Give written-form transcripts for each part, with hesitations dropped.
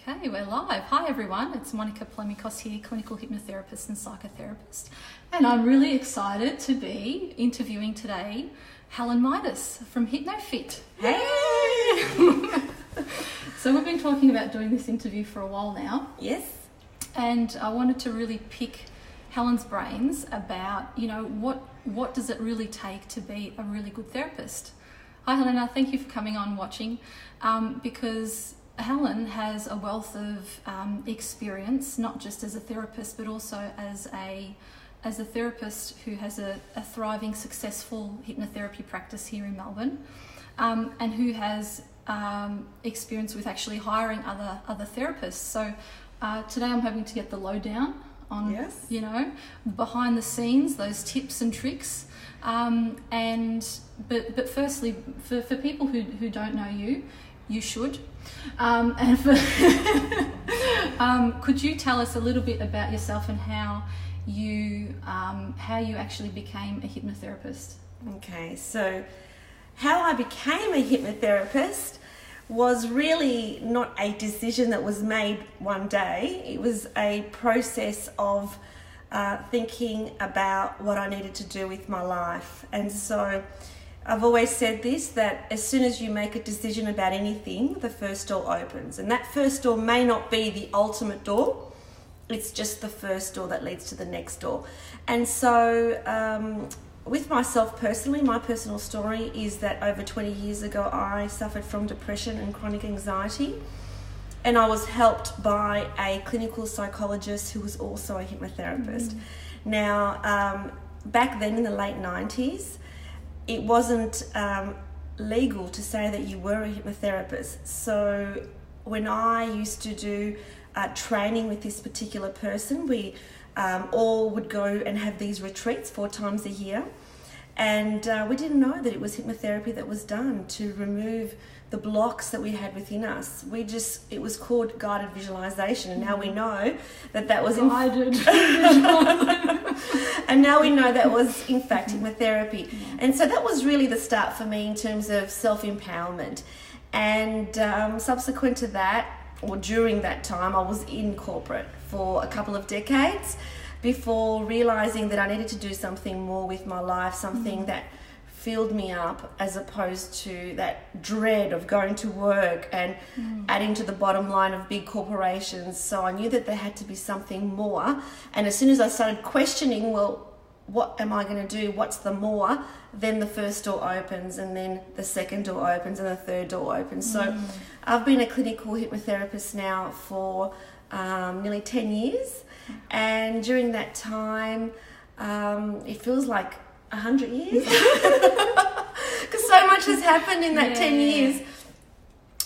Okay, we're live. Hi everyone, it's Monica Plemikos here, clinical hypnotherapist and psychotherapist. And I'm really excited to be interviewing today Helen Midas from HypnoFit. Hey! So we've been talking about doing this interview for a while now. Yes. And I wanted to really pick Helen's brains about, what does it really take to be a really good therapist? Hi Helena, thank you for coming on watching, because Helen has a wealth of experience, not just as a therapist, but also as a therapist who has a thriving, successful hypnotherapy practice here in Melbourne, and who has experience with actually hiring other therapists. So today I'm hoping to get the lowdown on, Yes. behind the scenes, those tips and tricks. But firstly, for people who don't know you, you should. And could you tell us a little bit about yourself and how you actually became a hypnotherapist? Okay, so how I became a hypnotherapist was really not a decision that was made one day. It was a process of thinking about what I needed to do with my life. And so I've always said this, that as soon as you make a decision about anything, the first door opens. And that first door may not be the ultimate door. It's just the first door that leads to the next door. And so with myself personally, my personal story is that over 20 years ago, I suffered from depression and chronic anxiety. And I was helped by a clinical psychologist who was also a hypnotherapist. Now, back then in the late 90s, it wasn't legal to say that you were a hypnotherapist. So when I used to do training with this particular person, we all would go and have these retreats 4 times a year. And we didn't know that it was hypnotherapy that was done to remove the blocks that we had within us. It was called guided visualization, and now we know that was guided. And now we know that was in fact hypnotherapy. And so that was really the start for me in terms of self-empowerment. And subsequent to that, or during that time, I was in corporate for a couple of decades before realizing that I needed to do something more with my life, something that filled me up, as opposed to that dread of going to work and adding to the bottom line of big corporations. So I knew that there had to be something more. And as soon as I started questioning, well, what am I going to do? What's the more? Then the first door opens, and then the second door opens, and the third door opens. So I've been a clinical hypnotherapist now for nearly 10 years. And during that time, it feels like 100 years, because so much has happened in that 10 years.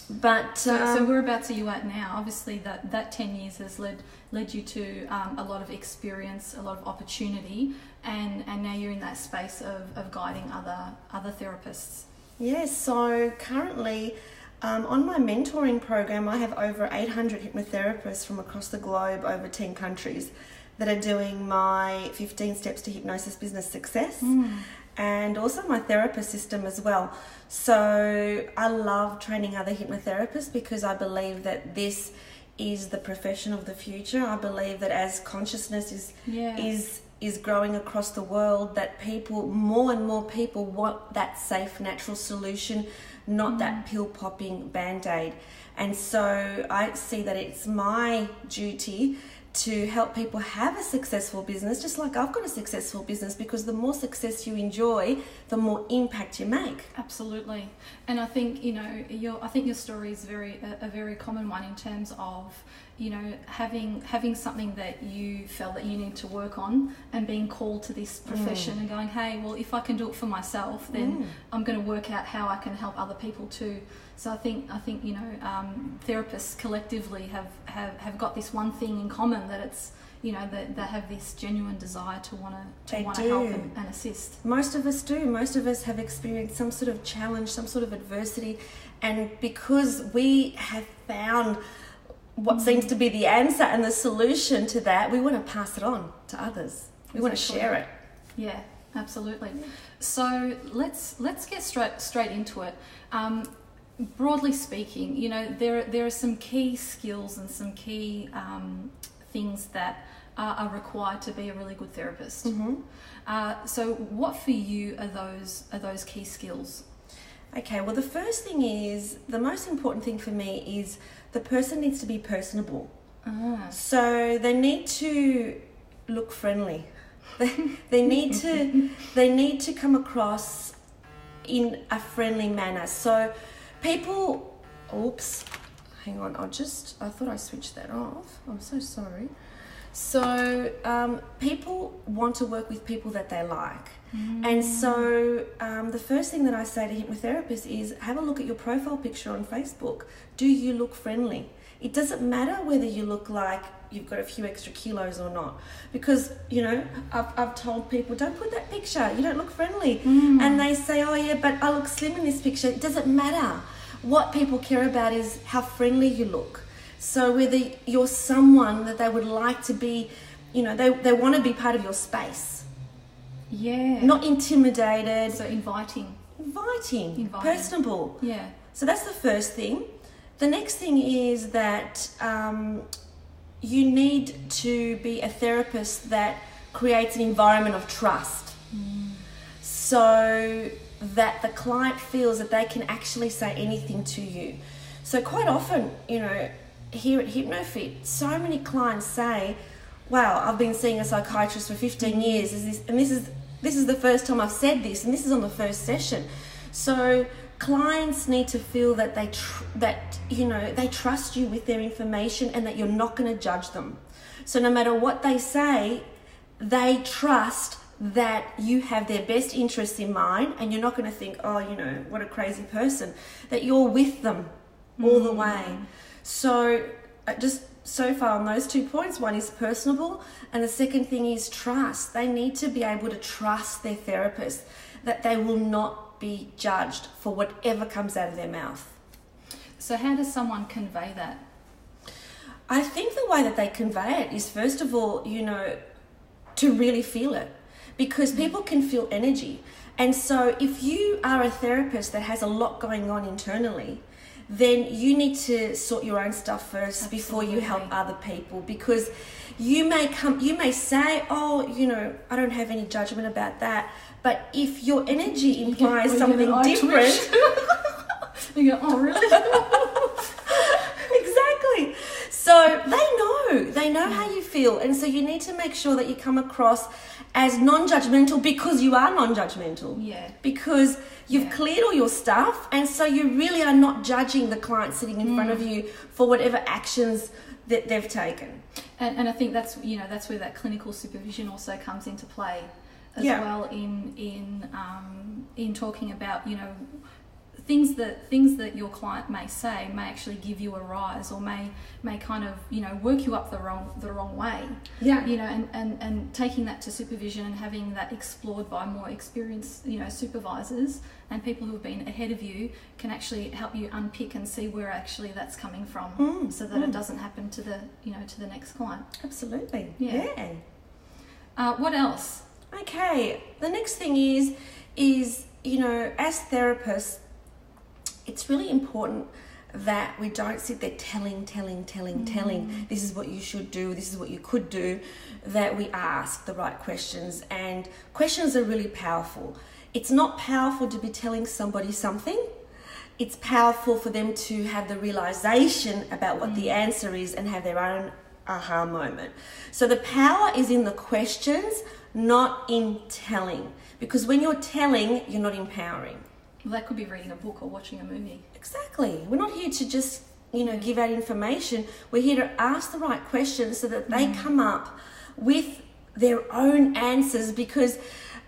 But so whereabouts are you at now? Obviously that 10 years has led you to a lot of experience, a lot of opportunity, and now you're in that space of guiding other therapists. Yes, so currently on my mentoring program, I have over 800 hypnotherapists from across the globe, over 10 countries, that are doing my 15 steps to hypnosis business success, and also my therapist system as well. So I love training other hypnotherapists because I believe that this is the profession of the future. I believe that as consciousness is growing across the world, that more and more people want that safe, natural solution, not that pill popping band-aid. And so I see that it's my duty to help people have a successful business, just like I've got a successful business, because the more success you enjoy, the more impact you make. Absolutely. And I think your story is a very common one in terms of having something that you felt that you need to work on, and being called to this profession and going, hey, well, if I can do it for myself, then I'm going to work out how I can help other people too. So I think therapists collectively have got this one thing in common, that it's that they have this genuine desire to want to help and assist. Most of us do. Most of us have experienced some sort of challenge, some sort of adversity, and because we have found what seems to be the answer and the solution to that, we want to pass it on to others. We want to share it. Yeah, absolutely. So let's get straight into it. broadly speaking, you know, there are some key skills and some key things that are required to be a really good therapist. So what for you are those key skills? Okay, well, the first thing is, the most important thing for me is the person needs to be personable. So they need to look friendly. They need to come across in a friendly manner. So people, oops, hang on, I thought I switched that off. I'm so sorry. So people want to work with people that they like. And so the first thing that I say to hypnotherapists is, have a look at your profile picture on Facebook. Do you look friendly? It doesn't matter whether you look like you've got a few extra kilos or not, because, you know, I've told people, don't put that picture, you don't look friendly. And they say, oh yeah, but I look slim in this picture. It doesn't matter. What people care about is how friendly you look. So whether you're someone that they would like to be, you know, they want to be part of your space. Yeah. Not intimidated. So inviting. Personable. Yeah. So that's the first thing. The next thing is that you need to be a therapist that creates an environment of trust. So that the client feels that they can actually say anything to you. So quite often, you know, here at HypnoFit, so many clients say, wow, I've been seeing a psychiatrist for 15 years, this is the first time I've said this, and this is on the first session. So clients need to feel that they trust you with their information, and that you're not going to judge them. So no matter what they say, they trust that you have their best interests in mind, and you're not going to think, oh, you know, what a crazy person, that you're with them all the way. So just so far on those 2 points, one is personable, and the second thing is trust. They need to be able to trust their therapist, that they will not be judged for whatever comes out of their mouth. So how does someone convey that? I think the way that they convey it is, first of all, you know, to really feel it, because people can feel energy. And so if you are a therapist that has a lot going on internally, then you need to sort your own stuff first. Absolutely. Before you help other people, because you may say, oh, you know, I don't have any judgment about that, but if your energy implies something different, you go, oh really? Exactly. So they know how you feel, and so you need to make sure that you come across as non-judgmental, because you are non-judgmental. Yeah. Because you've cleared all your stuff, and so you really are not judging the client sitting in front of you for whatever actions that they've taken. And I think that's, you know, that's where that clinical supervision also comes into play as well, in talking about, you know, things that your client may say may actually give you a rise, or may kind of, you know, work you up the wrong way. Yeah. You know, and taking that to supervision and having that explored by more experienced, you know, supervisors and people who have been ahead of you can actually help you unpick and see where actually that's coming from, so that it doesn't happen to the, you know, to the next client. Absolutely. Yeah. What else? Okay. The next thing is, you know, as therapists, it's really important that we don't sit there telling, this is what you should do, this is what you could do, that we ask the right questions. And questions are really powerful. It's not powerful to be telling somebody something. It's powerful for them to have the realization about what the answer is and have their own aha moment. So the power is in the questions, not in telling. Because when you're telling, you're not empowering. Well, that could be reading a book or watching a movie. Exactly. We're not here to just, you know, give out information. We're here to ask the right questions so that they come up with their own answers, because,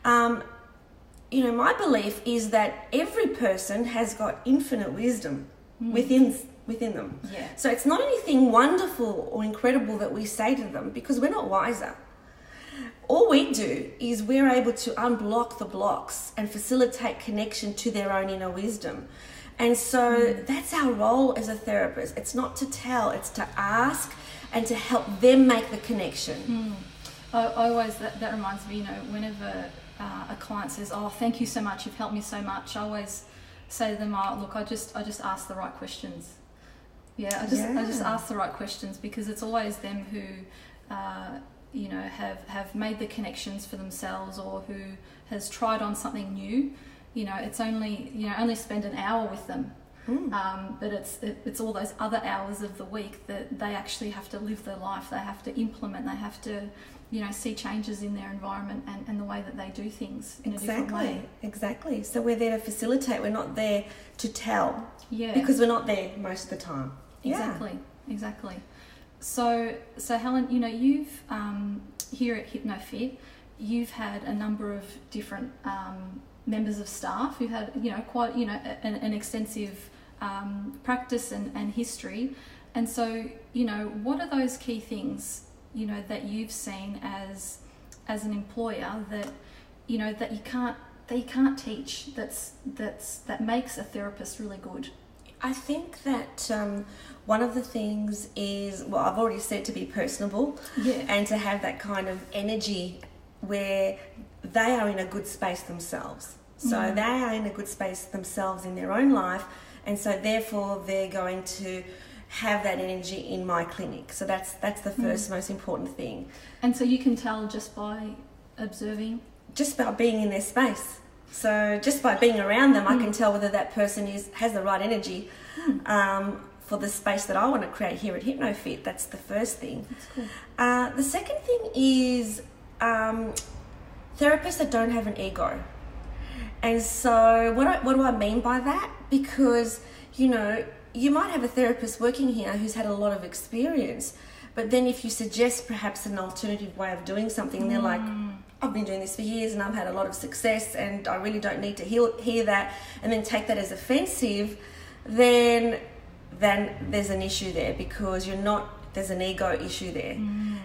you know, my belief is that every person has got infinite wisdom within them. Yeah. So it's not anything wonderful or incredible that we say to them, because we're not wiser. All we do is we're able to unblock the blocks and facilitate connection to their own inner wisdom. And so that's our role as a therapist. It's not to tell, it's to ask and to help them make the connection. I always, that reminds me, you know, whenever a client says, oh, thank you so much, you've helped me so much, I always say to them, oh, look, I just ask the right questions. Yeah, I just ask the right questions, because it's always them who, you know, have made the connections for themselves, or who has tried on something new. You know, it's only spend an hour with them. But it's all those other hours of the week that they actually have to live their life. They have to implement. They have to, you know, see changes in their environment and the way that they do things in a different way. Exactly. So we're there to facilitate. We're not there to tell. Yeah. Because we're not there most of the time. Exactly. So Helen, you know, you've here at HypnoFit, you've had a number of different members of staff who've had, you know, quite, you know, an extensive practice and history. And so, you know, what are those key things, you know, that you've seen as an employer that, you know, that you can't teach, that makes a therapist really good? I think that one of the things is, well, I've already said, to be personable, and to have that kind of energy where they are in a good space themselves. So they are in a good space themselves in their own life, and so therefore they're going to have that energy in my clinic. So that's the first most important thing. And so you can tell just by observing? Just by being in their space. So just by being around them, I can tell whether that person has the right energy for the space that I want to create here at HypnoFit. That's the first thing. That's cool. The second thing is therapists that don't have an ego. And so what do I mean by that? Because, you know, you might have a therapist working here who's had a lot of experience, but then if you suggest perhaps an alternative way of doing something, they're like, I've been doing this for years and I've had a lot of success and I really don't need to hear that, and then take that as offensive, then there's an issue there, because there's an ego issue there.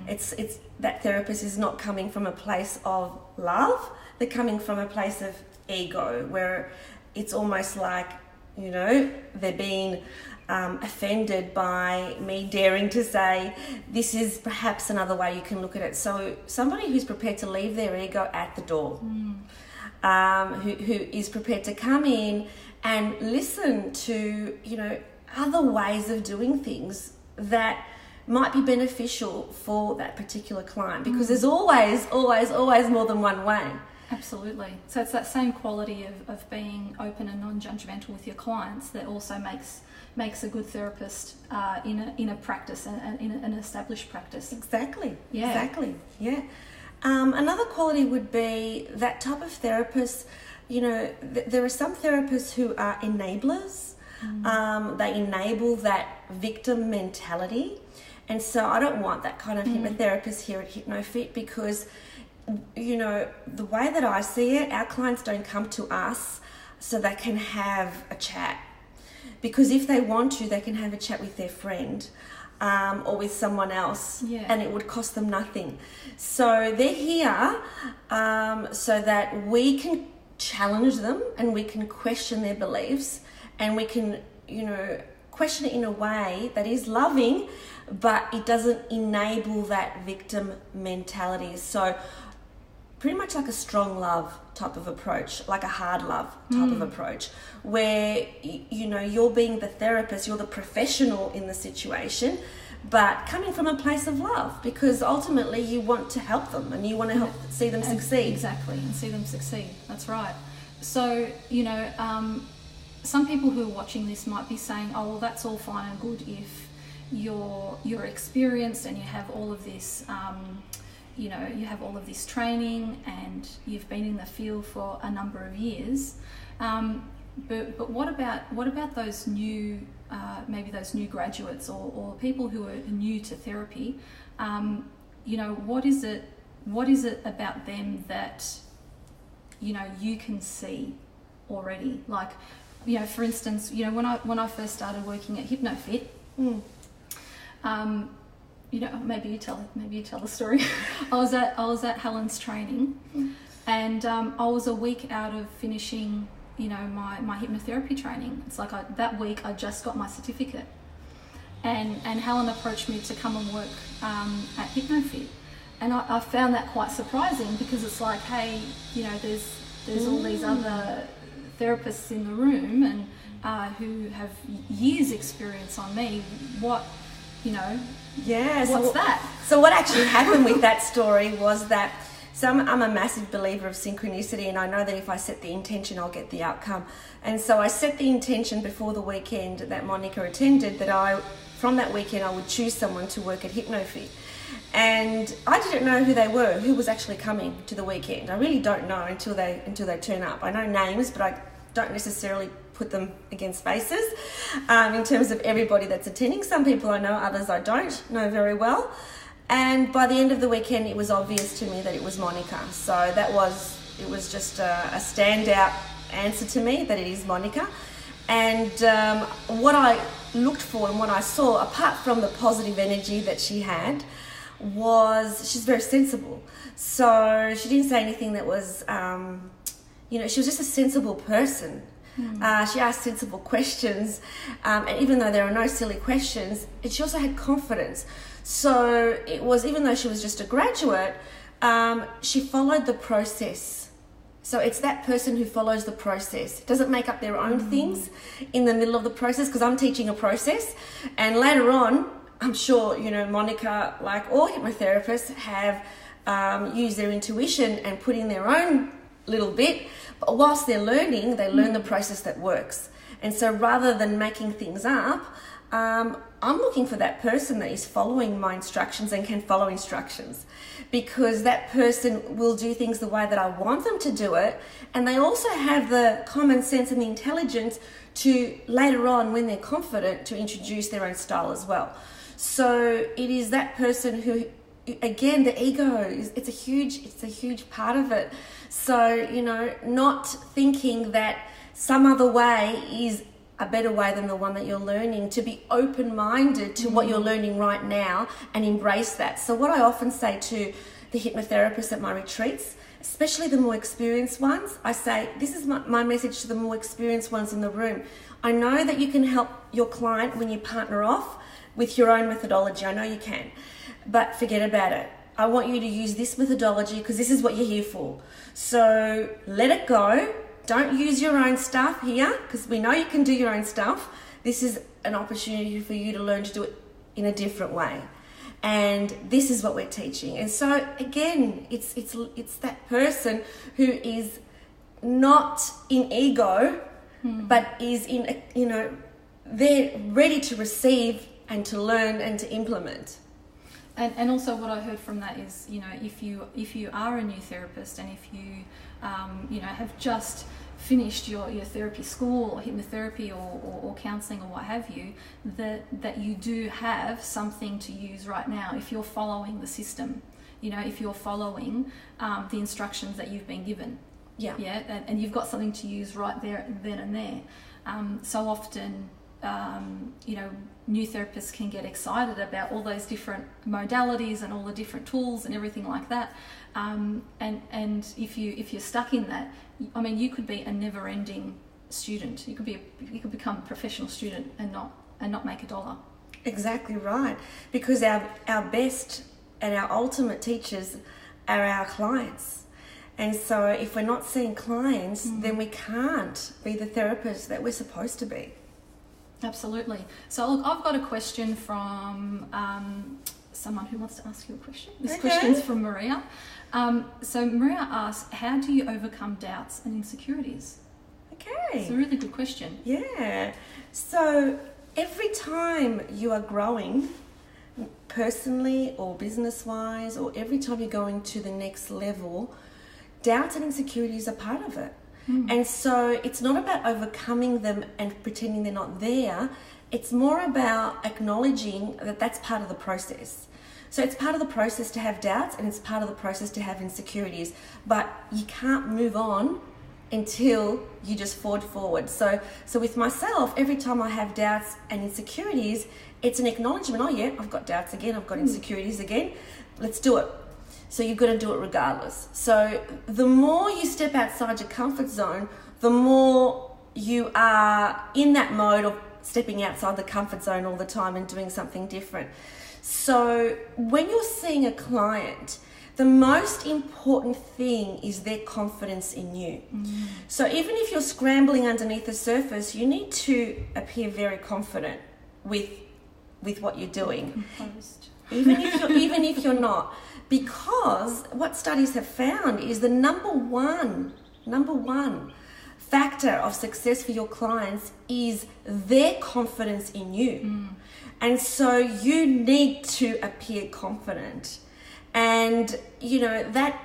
It's that therapist is not coming from a place of love, they're coming from a place of ego, where it's almost like, you know, they're being offended by me daring to say, this is perhaps another way you can look at it. So somebody who's prepared to leave their ego at the door, who is prepared to come in and listen to, you know, other ways of doing things that might be beneficial for that particular client, because there's always more than one way. Absolutely. So it's that same quality of being open and non-judgmental with your clients that also makes a good therapist in a practice, and in an established practice. Exactly. Another quality would be that type of therapist. You know, there are some therapists who are enablers. They enable that victim mentality, and so I don't want that kind of hypnotherapist here at HypnoFit, because, you know, the way that I see it, our clients don't come to us so they can have a chat, because if they want to, they can have a chat with their friend or with someone else, and it would cost them nothing. So they're here so that we can challenge them and we can question their beliefs, and we can, you know, question it in a way that is loving, but it doesn't enable that victim mentality. So pretty much like a strong love type of approach, like a hard love type of approach, where, you know, you're being the therapist, you're the professional in the situation, but coming from a place of love, because ultimately you want to help them and you want to help see them succeed. Exactly, and see them succeed. That's right. So, you know, some people who are watching this might be saying, oh, well, that's all fine and good if you're experienced and you have all of this, you know, you have all of this training and you've been in the field for a number of years. But what about those new, maybe those new graduates or people who are new to therapy? You know, what is it about them that, you know, you can see already? Like, you know, for instance, you know, when I first started working at HypnoFit, you know, maybe you tell the story. I was at Helen's training, and I was a week out of finishing, you know, my hypnotherapy training. It's like that week I just got my certificate, and Helen approached me to come and work at HypnoFit, and I found that quite surprising, because it's like, hey, you know, there's all these other therapists in the room and who have years experience on me, what, Yeah. what's that? So what actually happened with that story was that I'm a massive believer of synchronicity, and I know that if I set the intention, I'll get the outcome. And so I set the intention before the weekend that Monica attended that from that weekend, I would choose someone to work at HypnoFit. And I didn't know who they were, who was actually coming to the weekend. I really don't know until they turn up. I know names, but I don't necessarily put them against faces in terms of everybody that's attending. Some people I know, others I don't know very well. And by the end of the weekend, it was obvious to me that it was Monica. So it was just a standout answer to me that it is Monica. And what I looked for and what I saw, apart from the positive energy that she had, was she's very sensible. So she didn't say anything that was, she was just a sensible person. She asked sensible questions, and even though there are no silly questions, she also had confidence. So it was, even though she was just a graduate, she followed the process. So it's that person who follows the process, doesn't make up their own things in the middle of the process, because I'm teaching a process, and later on, I'm sure, Monica, like all hypnotherapists, have used their intuition and put in their own little bit, but whilst they're learning, they learn the process that works. And so rather than making things up, I'm looking for that person that is following my instructions and can follow instructions, because that person will do things the way that I want them to do it, and they also have the common sense and the intelligence to later on, when they're confident, to introduce their own style as well. So it is that person who, again, the ego it's a huge part of it. So not thinking that some other way is a better way than the one that you're learning, to be open-minded to what you're learning right now and embrace that. So what I often say to the hypnotherapists at my retreats, especially the more experienced ones, I say, this is my message to the more experienced ones in the room. I know that you can help your client when you partner off with your own methodology. I know you can, but forget about it. I want you to use this methodology because this is what you're here for. So let it go. Don't use your own stuff here, because we know you can do your own stuff. This is an opportunity for you to learn to do it in a different way. And this is what we're teaching. And so again, it's that person who is not in ego, but is in, they're ready to receive and to learn and to implement. And also what I heard from that is, if you are a new therapist, and if you have just finished your therapy school or hypnotherapy or counselling or what have you, that you do have something to use right now if you're following the system, if you're following the instructions that you've been given. Yeah, and you've got something to use right there, then and there. So often, new therapists can get excited about all those different modalities and all the different tools and everything like that. And if you're stuck in that, you could be a never-ending student. You could become a professional student and not make a dollar. Exactly right, because our best and our ultimate teachers are our clients. And so if we're not seeing clients, then we can't be the therapist that we're supposed to be. Absolutely. So look, I've got a question from someone who wants to ask you a question. This question's from Maria. So Maria asks, how do you overcome doubts and insecurities? Okay. It's a really good question. Yeah. So every time you are growing personally or business-wise, or every time you're going to the next level, doubts and insecurities are part of it. And so it's not about overcoming them and pretending they're not there. It's more about acknowledging that that's part of the process. So it's part of the process to have doubts, and it's part of the process to have insecurities. But you can't move on until you just forward. So with myself, every time I have doubts and insecurities, it's an acknowledgement. Oh yeah, I've got doubts again. I've got insecurities again. Let's do it. So you've got to do it regardless. So the more you step outside your comfort zone, the more you are in that mode of stepping outside the comfort zone all the time and doing something different. So when you're seeing a client, The most important thing is their confidence in you. So even if you're scrambling underneath the surface, you need to appear very confident with what you're doing. Composed. Even if you're not. Because what studies have found is the number one factor of success for your clients is their confidence in you. And so you need to appear confident. And, you know, that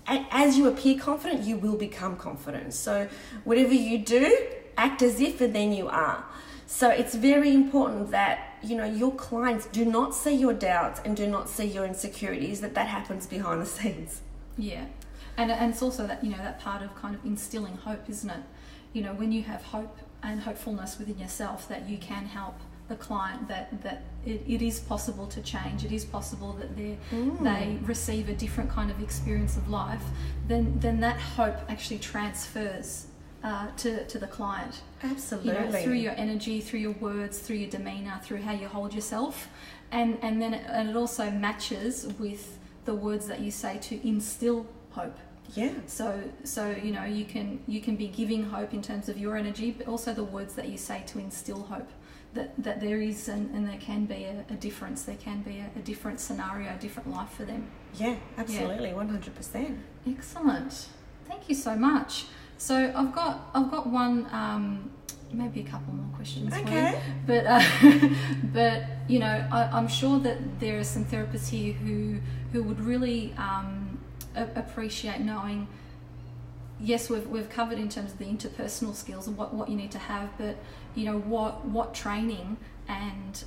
as you appear confident, you will become confident. So whatever you do, act as if, and then you are. So it's very important that, you know, your clients do not see your doubts and do not see your insecurities, that happens behind the scenes. Yeah. And it's also that, you know, that part of kind of instilling hope, isn't it? You know, when you have hope and hopefulness within yourself, that you can help the client, that it is possible to change, it is possible that they receive a different kind of experience of life, then that hope actually transfers to the client. Absolutely. You know, through your energy, through your words, through your demeanour, through how you hold yourself, and then it also matches with the words that you say to instill hope. Yeah. So you know, you can be giving hope in terms of your energy, but also the words that you say to instill hope that there is and there can be a difference. There can be a different scenario, a different life for them. Yeah, absolutely, 100%. Excellent. Thank you so much. So I've got one, maybe a couple more questions for you. But you know, I'm sure that there are some therapists here who would really appreciate knowing. Yes, we've covered in terms of the interpersonal skills and what you need to have, but you know, what training and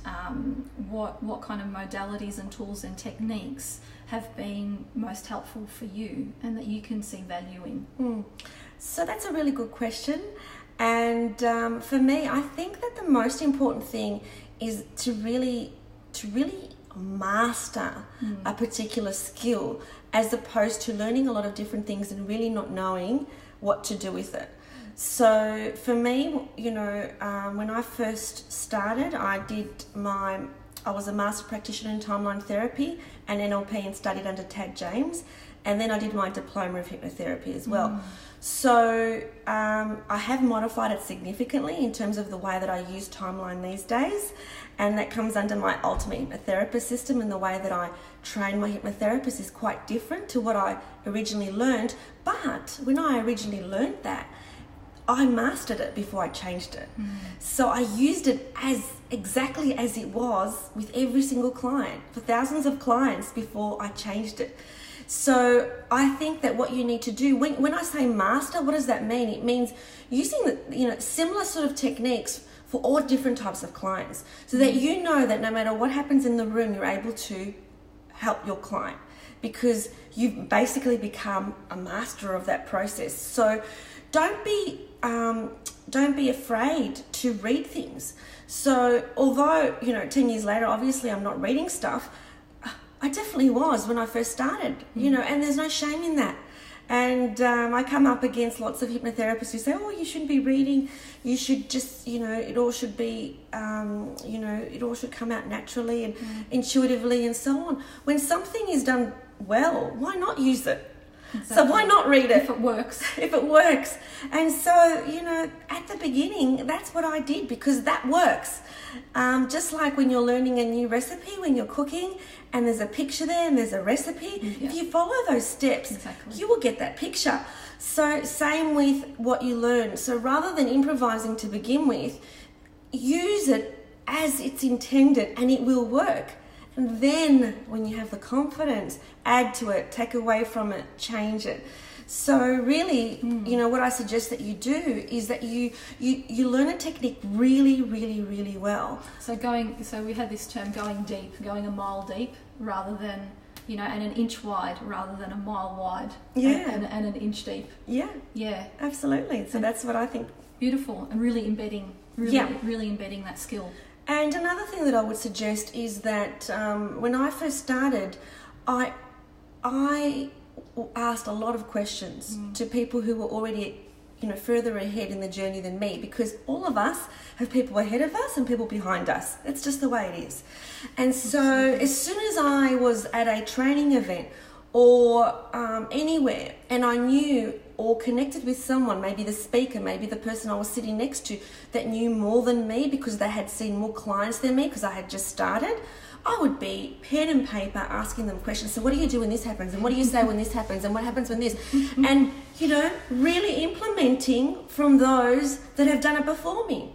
what kind of modalities and tools and techniques have been most helpful for you and that you can see value in? So that's a really good question, and for me, I think that the most important thing is to really master a particular skill, as opposed to learning a lot of different things and really not knowing what to do with it. So for me, you know, when I first started, I was a master practitioner in timeline therapy and NLP, and studied under Tad James, and then I did my diploma of hypnotherapy as well. So I have modified it significantly in terms of the way that I use timeline these days, and that comes under my ultimate hypnotherapist system, and the way that I train my hypnotherapists is quite different to what I originally learned. But when I originally learned that, I mastered it before I changed it. So I used it exactly as it was with every single client, for thousands of clients, before I changed it. So I think that what you need to do, when I say master, what does that mean? It means using similar sort of techniques for all different types of clients, so that you know that no matter what happens in the room, you're able to help your client, because you've basically become a master of that process. So don't be afraid to read things. So although, you know, 10 years later, obviously I'm not reading stuff, I definitely was when I first started, you know, and there's no shame in that. And I come up against lots of hypnotherapists who say, oh, you shouldn't be reading, you should just, you know, it all should be, it all should come out naturally and intuitively and so on. When something is done well, why not use it? Exactly. So why not read it? If it works. If it works. And so, you know, at the beginning, that's what I did, because that works. Just like when you're learning a new recipe, when you're cooking, and there's a picture there and there's a recipe, if you follow those steps, you will get that picture. So same with what you learn. So rather than improvising to begin with, use it as it's intended, and it will work. And then when you have the confidence, add to it, take away from it, change it. So really, you know, what I suggest that you do is that you learn a technique really, really, really well. So we had this term, going deep, going a mile deep, rather than, you know, and an inch wide rather than a mile wide. And an inch deep. Yeah, absolutely. So that's what I think. Beautiful, and really embedding that skill. And another thing that I would suggest is that when I first started, I asked a lot of questions to people who were already, you know, further ahead in the journey than me, because all of us have people ahead of us and people behind us. It's just the way it is. And so as soon as I was at a training event, or anywhere, and I knew or connected with someone, maybe the speaker, maybe the person I was sitting next to, that knew more than me because they had seen more clients than me because I had just started, I would be pen and paper asking them questions. So what do you do when this happens? And what do you say when this happens? And what happens when this? And, you know, really implementing from those that have done it before me.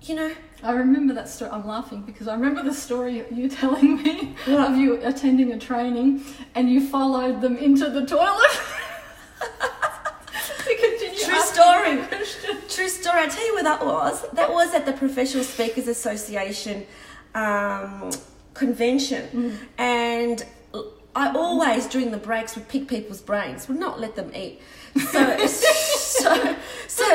You know, I remember that story. I'm laughing because I remember the story you telling me What? of you attending a training and you followed them into the toilet. True story. True story. I'll tell you where that was. That was at the Professional Speakers Association convention. And I always, during the breaks, would pick people's brains, would not let them eat. So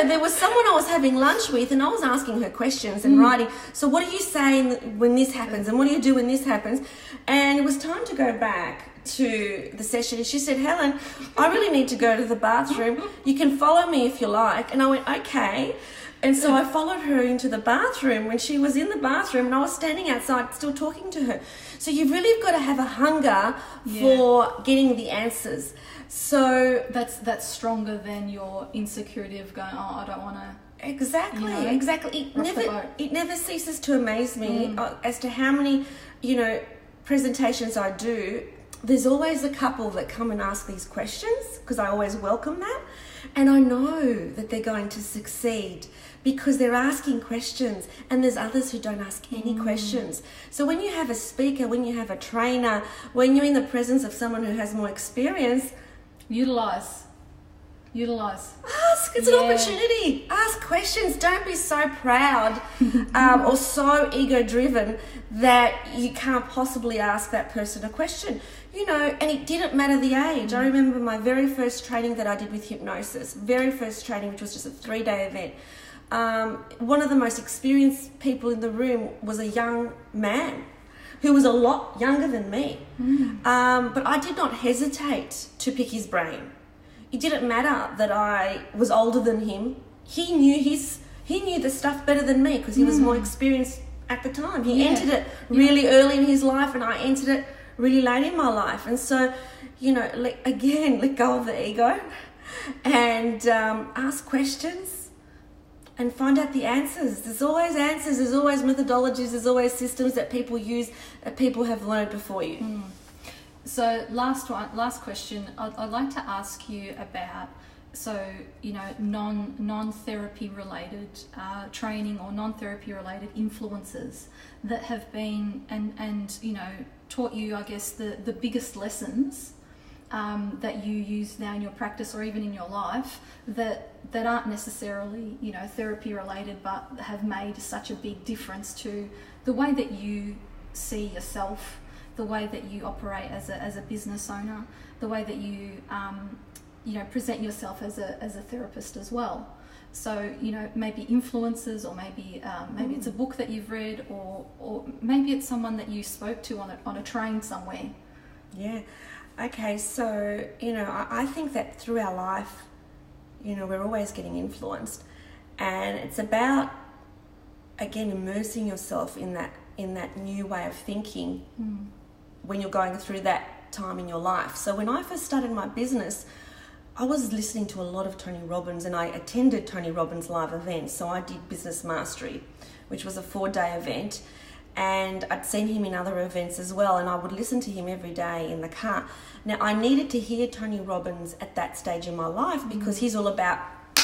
there was someone I was having lunch with, and I was asking her questions and writing. So what do you say when this happens? And what do you do when this happens? And it was time to go back to the session, and she said, Helen, I really need to go to the bathroom. You can follow me if you like. And I went, okay. And so I followed her into the bathroom when she was in the bathroom, and I was standing outside still talking to her. So you've really got to have a hunger for getting the answers. So that's stronger than your insecurity of going, oh, I don't want to. Exactly, you know, exactly. It never ceases to amaze me as to how many, you know, presentations I do. There's always a couple that come and ask these questions because I always welcome that. And I know that they're going to succeed because they're asking questions, and there's others who don't ask any questions. So when you have a speaker, when you have a trainer, when you're in the presence of someone who has more experience, Utilize. Ask. It's an opportunity. Ask questions. Don't be so proud or so ego-driven that you can't possibly ask that person a question. You know, and it didn't matter the age. I remember my very first training that I did with hypnosis, very first training, which was just a 3-day event. One of the most experienced people in the room was a young man who was a lot younger than me. But I did not hesitate to pick his brain. It didn't matter that I was older than him. He knew the stuff better than me because he was more experienced at the time. He entered it really early in his life, and I entered it really late in my life. And so, you know, let go of the ego and ask questions and find out the answers. There's always answers, there's always methodologies, there's always systems that people use that people have learned before you. So last question, I'd like to ask you about, so, you know, non-therapy related training or non-therapy related influences that have been and you know, taught you, I guess, the biggest lessons that you use now in your practice or even in your life that aren't necessarily, you know, therapy related, but have made such a big difference to the way that you see yourself, the way that you operate as a business owner, the way that you you know, present yourself as a therapist as well. So, you know, maybe influences, or maybe it's a book that you've read, or maybe it's someone that you spoke to on a train somewhere. Yeah. Okay. So, you know, I think that through our life, you know, we're always getting influenced, and it's about, again, immersing yourself in that new way of thinking when you're going through that time in your life. So when I first started my business, I was listening to a lot of Tony Robbins, and I attended Tony Robbins' live events. So I did Business Mastery, which was a 4-day event, and I'd seen him in other events as well, and I would listen to him every day in the car. Now, I needed to hear Tony Robbins at that stage in my life because he's all about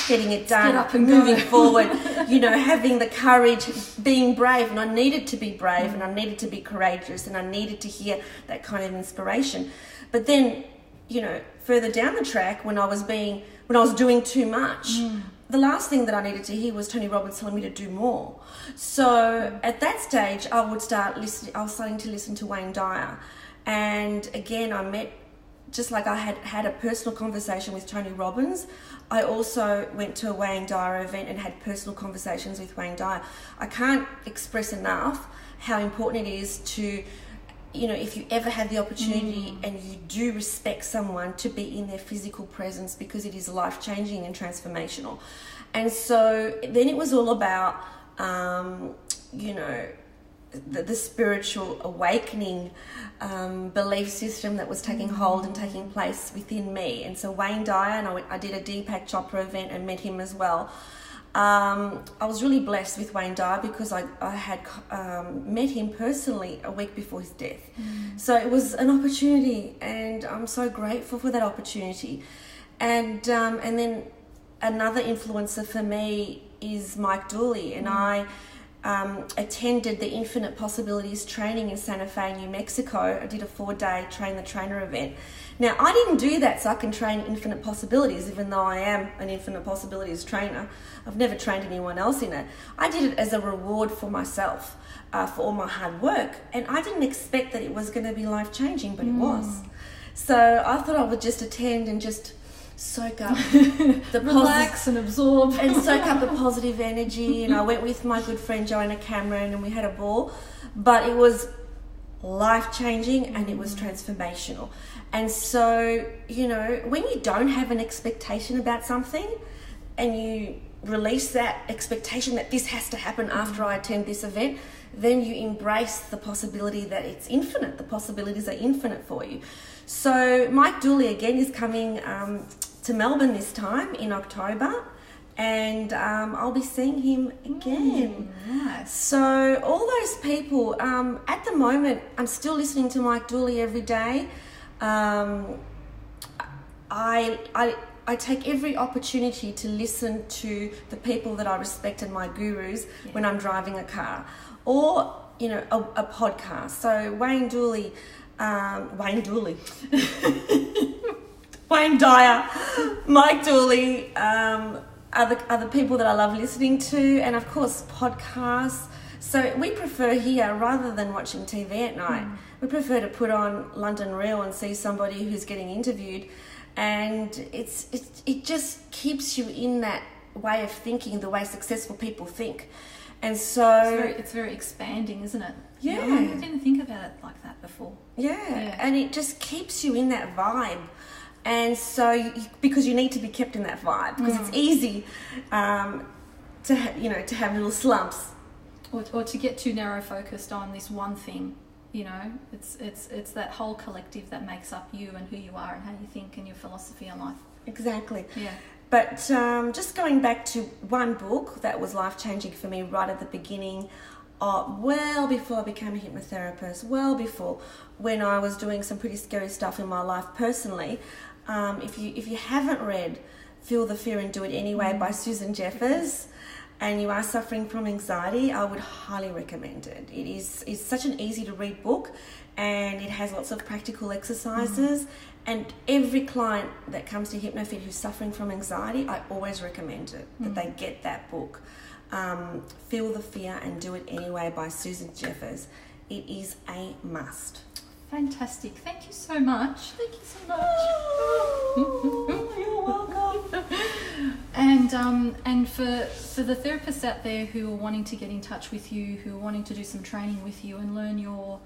getting it done, get up and moving go. forward, you know, having the courage, being brave. And I needed to be brave, and I needed to be courageous, and I needed to hear that kind of inspiration. But then, you know, further down the track, when I was doing too much, the last thing that I needed to hear was Tony Robbins telling me to do more. So at that stage, I was starting to listen to Wayne Dyer. And again, I met, just like I had a personal conversation with Tony Robbins, I also went to a Wayne Dyer event and had personal conversations with Wayne Dyer. I can't express enough how important it is to, you know, if you ever have the opportunity and you do respect someone, to be in their physical presence, because it is life-changing and transformational. And so then it was all about, you know, the spiritual awakening belief system that was taking hold and taking place within me. And so Wayne Dyer, and I did a Deepak Chopra event and met him as well. I was really blessed with Wayne Dyer because I had met him personally a week before his death. So it was an opportunity, and I'm so grateful for that opportunity. And then another influencer for me is Mike Dooley, and I attended the Infinite Possibilities training in Santa Fe, New Mexico. I did a 4-day Train the Trainer event. Now, I didn't do that so I can train infinite possibilities, even though I am an infinite possibilities trainer. I've never trained anyone else in it. I did it as a reward for myself, for all my hard work. And I didn't expect that it was going to be life-changing, but it was. So I thought I would just attend and just soak up the relax and absorb and soak up the positive energy. And I went with my good friend Joanna Cameron, and we had a ball, but it was life-changing and it was transformational. And so, you know, when you don't have an expectation about something and you release that expectation that this has to happen after I attend this event, then you embrace the possibility that it's infinite. The possibilities are infinite for you. So Mike Dooley again is coming to Melbourne this time in October, and I'll be seeing him again. Nice. So all those people, at the moment, I'm still listening to Mike Dooley every day. I take every opportunity to listen to the people that I respect and my gurus when I'm driving a car, or, you know, a podcast. So Wayne Dyer, Mike Dooley, are the people that I love listening to, and of course podcasts. So we prefer here, rather than watching TV at night, we prefer to put on London Real and see somebody who's getting interviewed, and it just keeps you in that way of thinking, the way successful people think. And so it's very expanding, isn't it? Yeah. I didn't think about it like that before. Yeah. And it just keeps you in that vibe. And so, because you need to be kept in that vibe, because it's easy to have little slumps, or to get too narrow focused on this one thing. You know, it's that whole collective that makes up you and who you are and how you think and your philosophy on life. Exactly. Yeah. But just going back to one book that was life-changing for me right at the beginning, well before I became a hypnotherapist, well before, when I was doing some pretty scary stuff in my life personally. If you haven't read Feel the Fear and Do It Anyway by Susan Jeffers, and you are suffering from anxiety, I would highly recommend it. It's such an easy to read book, and it has lots of practical exercises. And every client that comes to HypnoFit who's suffering from anxiety, I always recommend it, that they get that book. Feel the Fear and Do It Anyway by Susan Jeffers. It is a must. Fantastic. Thank you so much. Thank you so much. You're welcome. And for the therapists out there who are wanting to get in touch with you, who are wanting to do some training with you and learn your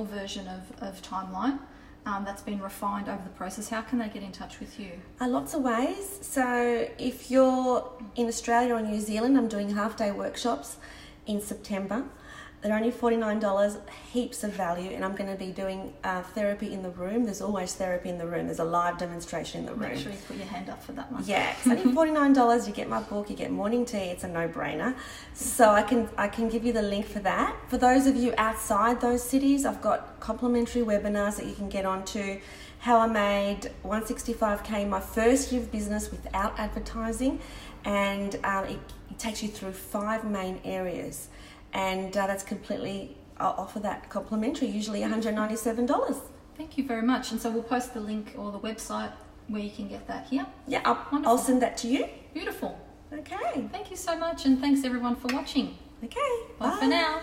version of timeline that's been refined over the process, how can they get in touch with you? Lots of ways. So if you're in Australia or New Zealand, I'm doing half-day workshops in September. They're only $49, heaps of value, and I'm going to be doing therapy in the room. There's always therapy in the room. There's a live demonstration in the room. Make sure you put your hand up for that one. Yeah, it's only $49. You get my book, you get morning tea. It's a no-brainer. So I can give you the link for that. For those of you outside those cities, I've got complimentary webinars that you can get onto. How I made $165K my first year of business without advertising, and it takes you through 5 main areas. And that's completely, I'll offer that complimentary, usually $197. Thank you very much. And so we'll post the link or the website where you can get that here. Yeah, I'll send that to you. Beautiful. Okay. Thank you so much, and thanks everyone for watching. Okay. Bye for now.